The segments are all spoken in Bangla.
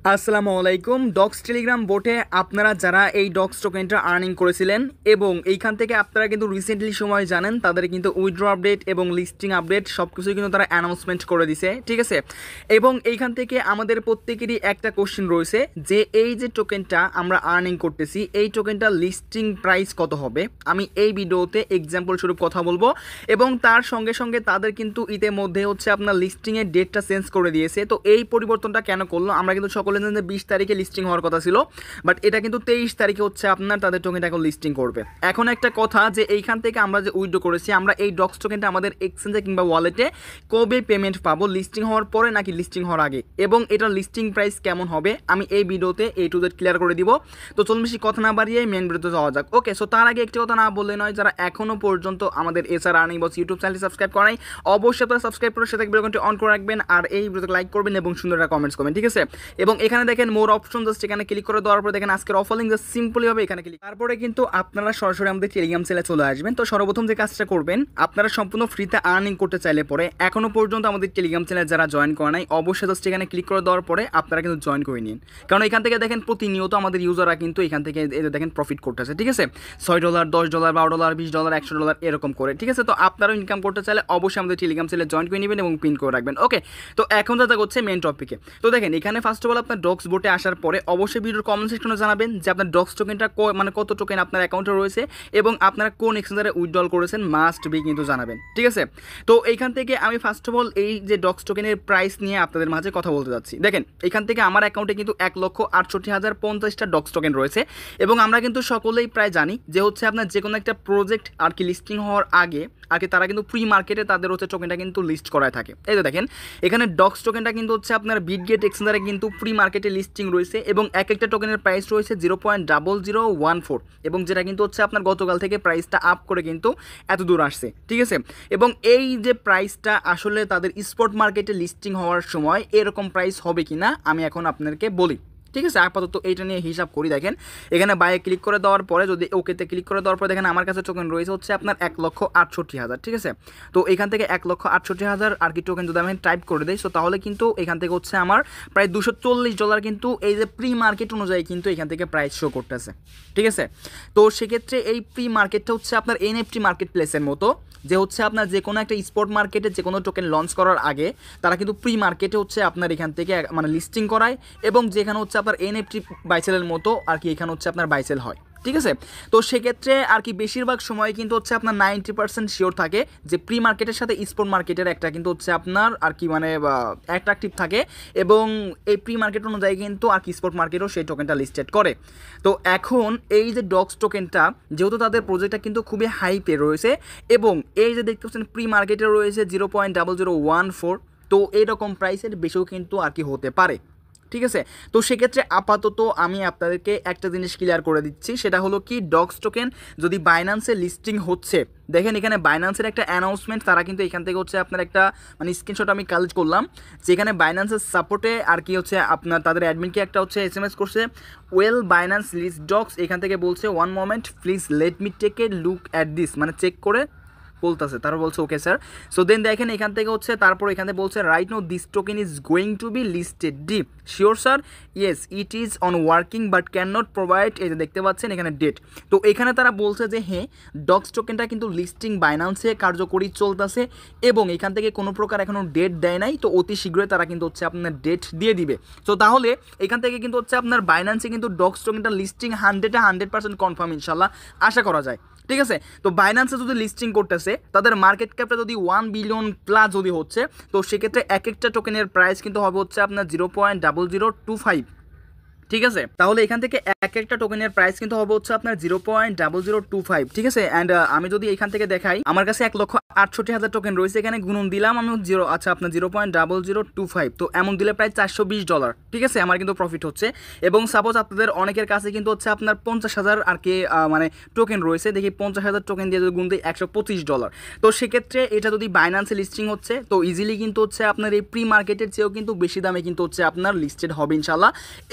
আসসালামু আলাইকুম। ডক্স টেলিগ্রাম বোটে আপনারা যারা এই ডক্স টোকেনটা আর্নিং করেছিলেন এবং এইখান থেকে আপনারা কিন্তু রিসেন্টলি সময় জানেন তাদের কিন্তু উইথড্র আপডেট এবং লিস্টিং আপডেট সব কিছুই কিন্তু তারা অ্যানাউন্সমেন্ট করে দিছে, ঠিক আছে। এবং এইখান থেকে আমাদের প্রত্যেকেরই একটা কোশ্চেন রয়েছে যে এই যে টোকেনটা আমরা আর্নিং করতেছি এই টোকেনটা লিস্টিং প্রাইস কত হবে। আমি এই ভিডিওতে এক্সাম্পল স্বরূপ কথা বলবো এবং তার সঙ্গে সঙ্গে তাদের কিন্তু ইতিমধ্যে হচ্ছে আপনার লিস্টিংয়ের ডেটটা চেঞ্জ করে দিয়েছে। তো এই পরিবর্তনটা কেন করলো, আমরা কিন্তু সকলে জানেন যে 20 তারিখে লিস্টিং হওয়ার কথা ছিল, বাট এটা কিন্তু 23 তারিখে হচ্ছে আপনার তাদের টোকেনটা এখন লিস্টিং করবে। এখন একটা কথা যে এইখান থেকে আমরা যে উইথড্র করেছি আমরা এই ডক্স টোকেনটা আমাদের এক্সচেঞ্জে কিংবা ওয়ালেটে কবে পেমেন্ট পাবো, লিস্টিং হওয়ার পরে নাকি লিস্টিং হওয়ার আগে, এবং এটার লিস্টিং প্রাইস কেমন হবে আমি এই ভিডিওতে A to Z ক্লিয়ার করে দিব। তো চলুন বেশি কথা না বাড়িয়ে মেন ভিডিওতে যাওয়া যাক। ওকে, সো তার আগে একটি কথা না বললে নয়, যারা এখনও পর্যন্ত আমাদের এসআর আর্নিং বস ইউটিউব চ্যানেলটি সাবস্ক্রাইব করাই অবশ্যই আপনারা সাবস্ক্রাইব করে সাথে বেল আইকনটি অন করে রাখবেন আর এই ভিডিওতে লাইক করবেন এবং সুন্দর একটা কমেন্টস করবেন, ঠিক আছে। এবং এখানে দেখেন মোর অপশন, জাস্ট এখানে ক্লিক করে দেওয়ার পরে দেখেন আজকের অফার লিঙ্ক, জাস্ট সিম্পলি হবে এখানে ক্লিক, তারপরে কিন্তু আপনারা সরাসরি আমাদের টেলিগ্রাম চ্যানেলে চলে আসবেন। তো সর্বপ্রথম যে কাজটা করবেন, আপনারা সম্পূর্ণ ফ্রিতে আর্নিং করতে চাইলে পরে এখনো পর্যন্ত আমাদের টেলিগ্রাম চ্যানেলে যারা জয়েন করে নাই অবশ্যই জাস্ট এখানে ক্লিক করে দেওয়ার পরে আপনারা কিন্তু জয়েন করে নিন, কারণ এখান থেকে দেখেন প্রতিনিয়ত আমাদের ইউজাররা কিন্তু এখান থেকে দেখেন প্রফিট করতেছে, ঠিক আছে। $6, $10, $12, $20, $100 এরকম করে, ঠিক আছে। তো আপনারাও ইনকাম করতে চাইলে অবশ্যই আমাদের টেলিগ্রাম চ্যানেলে জয়েন করে নেবেন এবং পিন করে রাখবেন। ওকে, তো এখন যা হচ্ছে মেন টপিকে। তো দেখেন এখানে ফার্স্ট অফ অল আপনার ডক্স বোটে আসার পরে অবশ্যই ভিডিওর কমেন্ট সেকশনে জানাবেন যে আপনার ডক্স টোকেনটা মানে কত টোকেন আপনার অ্যাকাউন্টে রয়েছে এবং আপনারা কোন এক্সচেঞ্জারে উইথড্রল করেছেন, মাস্ট বি কিন্তু জানাবেন, ঠিক আছে। তো এইখান থেকে আমি ফার্স্ট অফ অল এই যে ডক্স টোকেনের প্রাইস নিয়ে আপনাদের মাঝে কথা বলতে যাচ্ছি। দেখেন এখান থেকে আমার অ্যাকাউন্টে কিন্তু 1,68,050টা ডক্স টোকেন রয়েছে এবং আমরা কিন্তু সকলেই প্রায় জানি যে হচ্ছে আপনার যে কোনো একটা প্রজেক্ট আর কি লিস্টিং হওয়ার আগে আর কি তারা কিন্তু প্রি মার্কেটে তাদের হচ্ছে টোকেনটা কিন্তু লিস্ট করায় থাকে। এই যে দেখেন এখানে ডক্স টোকেনটা কিন্তু হচ্ছে আপনার বিটগেট এক্সচেঞ্জারে কিন্তু প্রি মার্কেটে লিস্টিং রয়েছে এবং এক একটা টোকেনের প্রাইস রয়েছে 0.0014 এবং যেটা কিন্তু হচ্ছে আপনার গতকাল থেকে প্রাইসটা আপ করে কিন্তু এত দূর আসছে, ঠিক আছে। এবং এই যে প্রাইসটা আসলে তাদের স্পট মার্কেটে লিস্টিং হওয়ার সময় এরকম প্রাইস হবে কি না আমি এখন আপনাদেরকে বলি, ঠিক আছে। আপাতত এইটা নিয়ে হিসাব করি। দেখেন এখানে বাইরে ক্লিক করে দেওয়ার পরে যদি ওকেতে ক্লিক করে দেওয়ার পরে দেখেন আমার কাছে টোকেন রয়েছে হচ্ছে আপনার 1,68,000, ঠিক আছে। তো এখান থেকে 1,68,000 আর কি টোকেন যদি আমি টাইপ করে দিই, সো তাহলে কিন্তু এখান থেকে হচ্ছে আমার প্রায় $240 কিন্তু এই যে প্রি মার্কেট অনুযায়ী কিন্তু এখান থেকে প্রাইস শো করতেছে, ঠিক আছে। তো সেক্ষেত্রে এই প্রি মার্কেটটা হচ্ছে আপনার এনএফটি মার্কেট প্লেসের মতো, যে হচ্ছে আপনার যে কোনো একটা স্পট মার্কেটে যে কোনো টোকেন লঞ্চ করার আগে তারা কিন্তু প্রি মার্কেটে হচ্ছে আপনার এখান থেকে মানে লিস্টিং করায় এবং যেখানে হচ্ছে আপনার এনএফটি বাইসেলের মতো আর কি এখানে হচ্ছে আপনার বাইসেল হয়, ঠিক আছে। তো সেক্ষেত্রে আর কি বেশিরভাগ সময় কিন্তু হচ্ছে আপনার 90% শিওর থাকে যে প্রি মার্কেটের সাথে স্পট মার্কেটের একটা কিন্তু হচ্ছে আপনার আর কি মানে অ্যাট্রাকটিভ থাকে এবং এই প্রি মার্কেট অনুযায়ী কিন্তু আর কি স্পট মার্কেটও সেই টোকেনটা লিস্টেড করে। তো এখন এই যে ডক্স টোকেনটা যেহেতু তাদের প্রজেক্টটা কিন্তু খুবই হাইপে রয়েছে এবং এই যে দেখতে পাচ্ছেন প্রি মার্কেটে রয়েছে 0.0014, তো এইরকম প্রাইসের বেশিও কিন্তু আর কি হতে পারে, ঠিক আছে। তো সেক্ষেত্রে আপাতত আমি আপনাদেরকে একটা জিনিস ক্লিয়ার করে দিচ্ছি, সেটা হলো কি ডক্স টোকেন যদি বাইন্যান্সে লিস্টিং হচ্ছে, দেখেন এখানে বাইন্যান্সের একটা অ্যানাউন্সমেন্ট তারা কিন্তু এখান থেকে হচ্ছে আপনার একটা মানে স্ক্রিনশট আমি কালেক্ট করলাম, যেখানে বাইন্যান্সের সাপোর্টে আর কি হচ্ছে আপনার তাদের অ্যাডমিনকে একটা হচ্ছে SMS করছে, ওয়েল বাইন্যান্স লিস্ট ডক্স, এখান থেকে বলছে 1 moment please let me take a look at this, মানে চেক করে বলতেছে, তারা বলছে ওকে স্যার। সো দেন দেখেন এখান থেকে হচ্ছে তারপর এখানে বলছে right no this token is going to be listed deep sure sir, yes it is on working but can not provide, এই যে দেখতে পাচ্ছেন এখানে ডেট। তো এখানে তারা বলছে যে হ্যাঁ ডক্স টোকেনটা কিন্তু লিস্টিং বাইন্যান্সে কার্যকরী চলতেছে এবং এখান থেকে কোনো প্রকার এখনও ডেট দেয় নাই, তো অতি শীঘ্রই তারা কিন্তু হচ্ছে আপনার ডেট দিয়ে দিবে। তো তাহলে এখান থেকে কিন্তু হচ্ছে আপনার বাইন্যান্সে কিন্তু ডক্স টোকেনটা লিস্টিং 100% কনফার্ম ইনশাল্লাহ আশা করা যায়, ঠিক আছে। তো বাইন্যান্সে যদি লিস্টিং করতেছে তাদের মার্কেট ক্যাপটা যদি 1 বিলিয়ন প্লাস যদি হচ্ছে, তো সেক্ষেত্রে এক একটা টোকেনের প্রাইস কিন্তু হবে হচ্ছে আপনার 0.0025, ঠিক আছে। তাহলে এখান থেকে এক একটা টোকেনের প্রাইস কিন্তু হবে হচ্ছে আপনার 0.0025, ঠিক আছে। অ্যান্ড আমি যদি এখান থেকে দেখাই আমার কাছে 1,68,000 টোকেন রয়েছে, এখানে গুণন দিলাম আমি আচ্ছা আপনার 0.0025, তো এমন দিলে প্রায় $420, ঠিক আছে, আমার কিন্তু প্রফিট হচ্ছে। এবং সাপোজ আপনাদের অনেকের কাছে কিন্তু হচ্ছে আপনার 50,000 আর কি মানে টোকেন রয়েছে, দেখি 50,000 টোকেন দিয়ে যদি গুণ দিই $125, তো সেক্ষেত্রে এটা যদি বাইন্যান্সে লিস্টিং হচ্ছে তো ইজিলি কিন্তু হচ্ছে আপনার এই প্রি মার্কেটের চেয়েও কিন্তু বেশি দামে কিন্তু হচ্ছে আপনার লিস্টেড হবে ইনশাল্লাহ।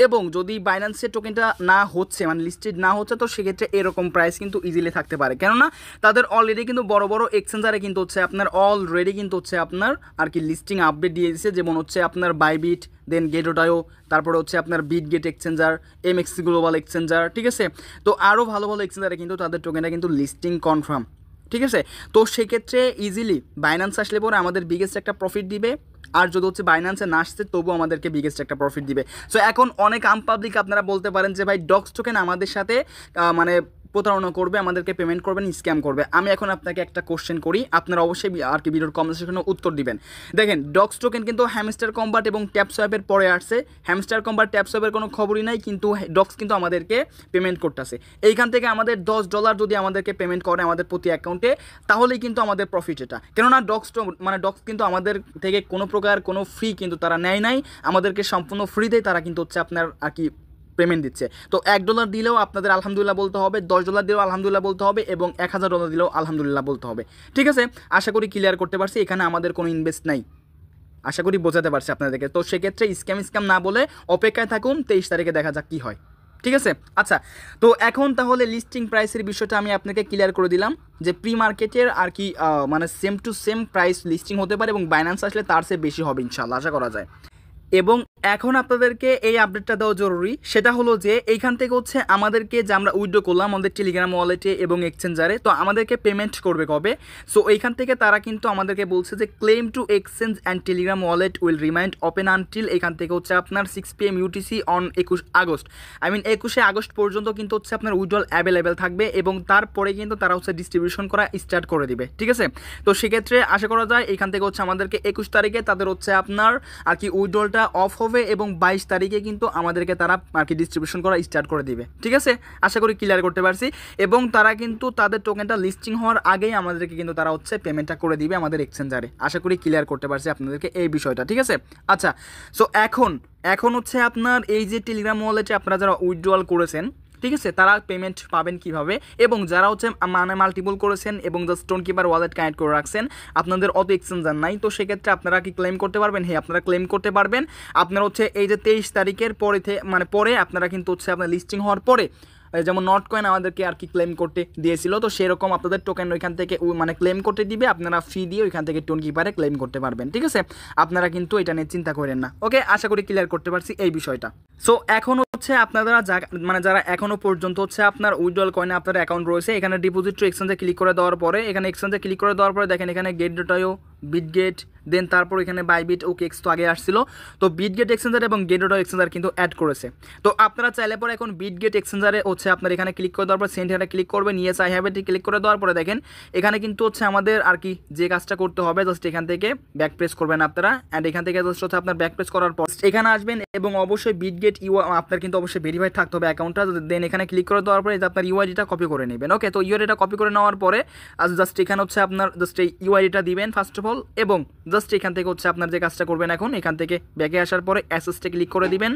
এবং যদি যদি বাইন্যান্সের টোকেনটা না হচ্ছে মানে লিস্টেড না হচ্ছে, তো সেক্ষেত্রে এরকম প্রাইস কিন্তু ইজিলি থাকতে পারে, কেননা তাদের অলরেডি কিন্তু বড় বড় এক্সচেঞ্জারে কিন্তু হচ্ছে আপনার অলরেডি কিন্তু হচ্ছে আপনার আর কি লিস্টিং আপডেট দিয়ে দিচ্ছে, যেমন হচ্ছে আপনার বাইবিট, দেন গেটোটায়ো, তারপরে হচ্ছে আপনার বিটগেট এক্সচেঞ্জার, এমএক্সি গ্লোবাল এক্সচেঞ্জার, ঠিক আছে। তো আরও ভালো ভালো এক্সচেঞ্জারে কিন্তু তাদের টোকেনটা কিন্তু লিস্টিং কনফার্ম, ঠিক আছে। তো সেক্ষেত্রে ইজিলি বাইন্যান্স আসলে পরে আমাদের বিগেস্ট একটা প্রফিট দিবে, আর যদি হচ্ছে বাইন্যান্সে না আসছে তবুও আমাদেরকে বিগেস্ট একটা প্রফিট দিবে। সো এখন অনেক পাবলিক আপনারা বলতে পারেন যে ভাই ডক্স টোকেন আমাদের সাথে মানে প্রতারণা করবে, আমাদেরকে পেমেন্ট করবেন, স্ক্যাম করবে। আমি এখন আপনাকে একটা কোশ্চেন করি, আপনারা অবশ্যই আর কি ভিডিওর কমেন্ট সেকশনে উত্তর দিবেন। দেখেন ডক্স টোকেন কিন্তু হ্যামস্টার কম্বাট এবং ট্যাপ সোয়াপের পরে আসছে। হ্যামস্টার কম্বাট ট্যাপ সোয়াপের কোনো খবরই নাই, কিন্তু ডক্স কিন্তু আমাদেরকে পেমেন্ট করতেছে। এইখান থেকে আমাদের $10 যদি আমাদেরকে পেমেন্ট করে আমাদের প্রতি অ্যাকাউন্টে, তাহলেই কিন্তু আমাদের প্রফিট এটা। কেননা ডক্স কিন্তু আমাদের থেকে কোনো প্রকার কোনো ফ্রি কিন্তু তারা নেয় নাই, আমাদেরকে সম্পূর্ণ ফ্রিতেই তারা কিন্তু হচ্ছে আপনার আর কি পেমেন্ট দিচ্ছে। তো $1 দিলেও আপনাদের আলহামদুলিল্লাহ বলতে হবে, $10 দিলেও আলহামদুলিল্লাহ বলতে হবে, এবং $1000 দিলেও আলহামদুলিল্লাহ বলতে হবে, ঠিক আছে। আশা করি ক্লিয়ার করতে পারছি, এখানে আমাদের কোনো ইনভেস্ট নাই, আশা করি বোঝাতে পারছি আপনাদেরকে। তো সেক্ষেত্রে স্ক্যাম না বলে অপেক্ষায় থাকুন, 23 তারিখে দেখা যাক কী হয়, ঠিক আছে। আচ্ছা, তো এখন তাহলে লিস্টিং প্রাইসের বিষয়টা আমি আপনাকে ক্লিয়ার করে দিলাম যে প্রি মার্কেটের আর কি মানে same to same price listing হতে পারে, এবং বাইন্যান্স আসলে তার চেয়ে বেশি হবে ইনশাআল্লাহ, আশা করা যায়। এবং এখন আপনাদেরকে এই আপডেটটা দেওয়া জরুরি, সেটা হলো যে এইখান থেকে হচ্ছে আমাদেরকে যে আমরা উইথড্র করলাম আমাদের টেলিগ্রাম ওয়ালেটে এবং এক্সচেঞ্জারে, তো আমাদেরকে পেমেন্ট করবে কবে? সো এইখান থেকে তারা কিন্তু আমাদেরকে বলছে যে claim to exchange and telegram wallet will remain open until, এখান থেকে হচ্ছে আপনার 6 PM UTC অন 21 আগস্ট, 21শে আগস্ট পর্যন্ত কিন্তু হচ্ছে আপনার উইথড্রল অ্যাভেলেবেল থাকবে, এবং তারপরে কিন্তু তারা হচ্ছে ডিস্ট্রিবিউশন করা স্টার্ট করে দিবে, ঠিক আছে। তো সেক্ষেত্রে আশা করা যায় এইখান থেকে হচ্ছে আমাদেরকে 21 তারিখে তাদের হচ্ছে আপনার আর কি উইথড্রলটা অফ হবে, এবং 22 তারিখে কিন্তু আমাদেরকে তারা আর কি ডিস্ট্রিবিউশন করা স্টার্ট করে দিবে, ঠিক আছে। আশা করি ক্লিয়ার করতে পারছি। এবং তারা কিন্তু তাদের টোকেনটা লিস্টিং হওয়ার আগেই আমাদেরকে কিন্তু তারা হচ্ছে পেমেন্টটা করে দিবে আমাদের এক্সচেঞ্জারে। আশা করি ক্লিয়ার করতে পারছি আপনাদেরকে এই বিষয়টা, ঠিক আছে। আচ্ছা, সো এখন হচ্ছে আপনার এই যে টেলিগ্রাম ওয়ালেটে আপনারা যারা উইথড্রল করেছেন, ঠিক আছে, তারা পেমেন্ট পাবেন কিভাবে, এবং যারা হচ্ছে মানে মাল্টিপল করেছেন এবং just stone keeper wallet connect করে রাখছেন, আপনাদের অত এক্সচেঞ্জার নাই, তো সেক্ষেত্রে আপনারা কি ক্লেম করতে পারবেন? হ্যাঁ, আপনারা ক্লেম করতে পারবেন। আপনারা হচ্ছে এই যে 23 তারিখের পরে আপনারা কিন্তু হচ্ছে আপনার লিস্টিং হওয়ার পরে, যেমন নট কয়েন আমাদেরকে আর কি ক্লেম করতে দিয়েছিল, তো সেরকম আপনাদের টোকেন ওইখান থেকে মানে ক্লেম করতে দিবে, আপনারা ফি দিয়ে ওইখান থেকে টোন কিপারে ক্লেম করতে পারবেন, ঠিক আছে। আপনারা কিন্তু এটা নিয়ে চিন্তা করেন না, ওকে। আশা করি ক্লিয়ার করতে পারছি এই বিষয়টা। সো এখন হচ্ছে আপনারা মানে যারা এখনো পর্যন্ত হচ্ছে আপনার উইথড্রল কয়েনে আপনার অ্যাকাউন্ট রয়েছে, এখানে ডিপোজিট টু এক্সচেঞ্জে ক্লিক করে দেওয়ার পরে, দেখেন এখানে গেটডটায়ও, বিটগেট, দেন তারপর এখানে বাইবিট, OKX তো আগে আসছিল, তো বিটগেট এক্সচেঞ্জার এবং গেটডটায়ো এক্সচেঞ্জার কিন্তু অ্যাড করেছে। তো আপনারা চাইলে পরে এখন বিটগেট এক্সচেঞ্জারে হচ্ছে আপনার এখানে ক্লিক করে দেওয়ার পর সেন্ড হেয়ারে ক্লিক করবেন, yes I have it click করে দেওয়ার পরে দেখেন এখানে কিন্তু হচ্ছে আমাদের আর কি যে কাজটা করতে হবে, জাস্ট এখান থেকে ব্যাক প্রেস করবেন আপনারা, অ্যান্ড এখান থেকে জাস্ট হচ্ছে আপনার ব্যাক প্রেস করার পর এখানে আসবেন, এবং অবশ্যই বিটগেট আপনার কিন্তু অবশ্যই ভেরিফাইড থাকতে হবে অ্যাকাউন্টটা। দেন এখানে ক্লিক করে দেওয়ার পরে আপনার ইউআইডিটা কপি করে নেবেন, ওকে। তো ইউআইডিটা কপি করে নেওয়ার পরে জাস্ট এখানে হচ্ছে আপনার জাস্ট এই ইউআইডিটা দিবেন ফার্স্ট অফ অল, এবং জাস্ট এখান থেকে হচ্ছে আপনার যে কাজটা করবেন এখন এখান থেকে ব্যাকে আসার পরে অ্যাসেসটে ক্লিক করে দিবেন,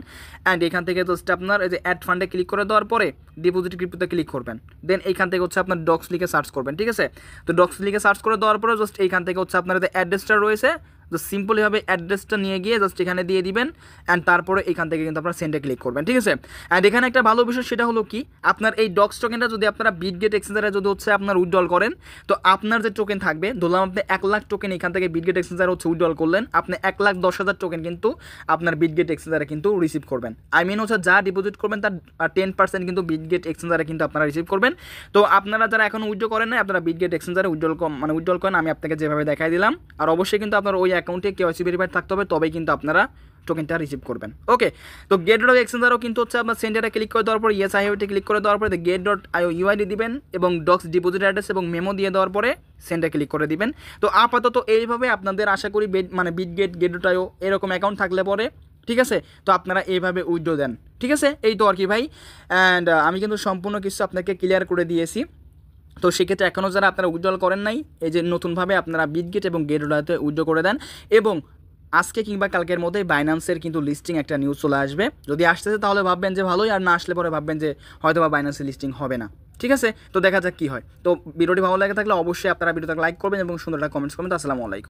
অ্যান্ড এখান থেকে জাস্ট আপনার এই যে অ্যাড ফান্ডে ক্লিক করে দেওয়ার পরে ডিপোজিট ক্রিপ্টোতে ক্লিক করবেন, দেন এইখান থেকে হচ্ছে আপনার ডক্স লিখে সার্চ করবেন, ঠিক আছে। তো ডক্স লিখে সার্চ করে দেওয়ার পরে জাস্ট এইখান থেকে হচ্ছে আপনার যে অ্যাড্রেসটা রয়েছে, জাস্ট সিম্পলিভাবে অ্যাড্রেসটা নিয়ে গিয়ে জাস্ট এখানে দিয়ে দিবেন, অ্যান্ড তারপরে এখান থেকে কিন্তু আপনার সেন্ডে ক্লিক করবেন, ঠিক আছে। অ্যান্ড এখানে একটা ভালো বিষয় সেটা হলো কি, আপনার এই ডক্স টোকেনটা যদি আপনারা বিটগেট এক্সচেঞ্জারে যদি হচ্ছে আপনার উইথড্রল করেন, তো আপনার যে টোকেন থাকবে, ধরলাম আপনি 1 লাখ টোকেন এখান থেকে বিটগেট এক্সচেঞ্জারে হচ্ছে উইথড্রল করলেন, আপনি 1,10,000 টোকেন কিন্তু আপনার বিটগেট এক্সচেঞ্জারে কিন্তু রিসিভ করবেন। আই মিন হচ্ছে যা ডিপোজিট করবেন তার 10% কিন্তু বিটগেট এক্সচেঞ্জারে কিন্তু আপনারা রিসিভ করবেন। তো আপনারা যারা এখন উইথড্র করেন না, আপনারা বিটগেট এক্সচেঞ্জারে উইথড্রল করেন, আমি আপনাকে যেভাবে দেখাই দিলাম। আর অবশ্যই কিন্তু আপনার ওই অ্যাকাউন্টে কেওয়াইসি ভেরিফাইড থাকতে হবে, তবেই কিন্তু আপনারা টোকেনটা রিসিভ করবেন, ওকে। তো গেটডটায়ো এক্সচেঞ্জারও কিন্তু হচ্ছে আপনার সেন্ডারে ক্লিক করে দেওয়ার পরে yes I have it click করে দেওয়ার পরে গেট.io ইউআইডি দিবেন, এবং ডক্স ডিপোজিট অ্যাড্রেস এবং মেমো দিয়ে দেওয়ার পরে সেন্ডে ক্লিক করে দিবেন। তো আপাতত এইভাবে আপনাদের আশা করি মানে বিটগেট, গেটডটায়ো এরকম অ্যাকাউন্ট থাকলে পরে, ঠিক আছে, তো আপনারা এইভাবে উইথড্র দেন, ঠিক আছে। এই তো আর কি ভাই, অ্যান্ড আমি কিন্তু সম্পূর্ণ কিছু আপনাকে ক্লিয়ার করে দিয়েছি। তো সেক্ষেত্রে এখনও যারা আপনারা উইথড্রল করেন নাই, এই যে নতুনভাবে আপনারা বিটগেট এবং গেটডটায়োতে উইথড্র করে দেন, এবং আজকে কিংবা কালকের মধ্যেই বাইন্যান্সের কিন্তু লিস্টিং একটা নিউজ চলে আসবে। যদি আসতেছে তাহলে ভাববেন যে ভালোই, আর না আসলে পরে ভাববেন যে হয়তো বা বাইন্যান্সের লিস্টিং হবে না, ঠিক আছে। তো দেখা যাক কী হয়। তো ভিডিওটি ভালো লাগে থাকলে অবশ্যই আপনারা ভিডিওটাকে লাইক করবেন এবং সুন্দর একটা কমেন্টস করবেন। আসসালামু আলাইকুম।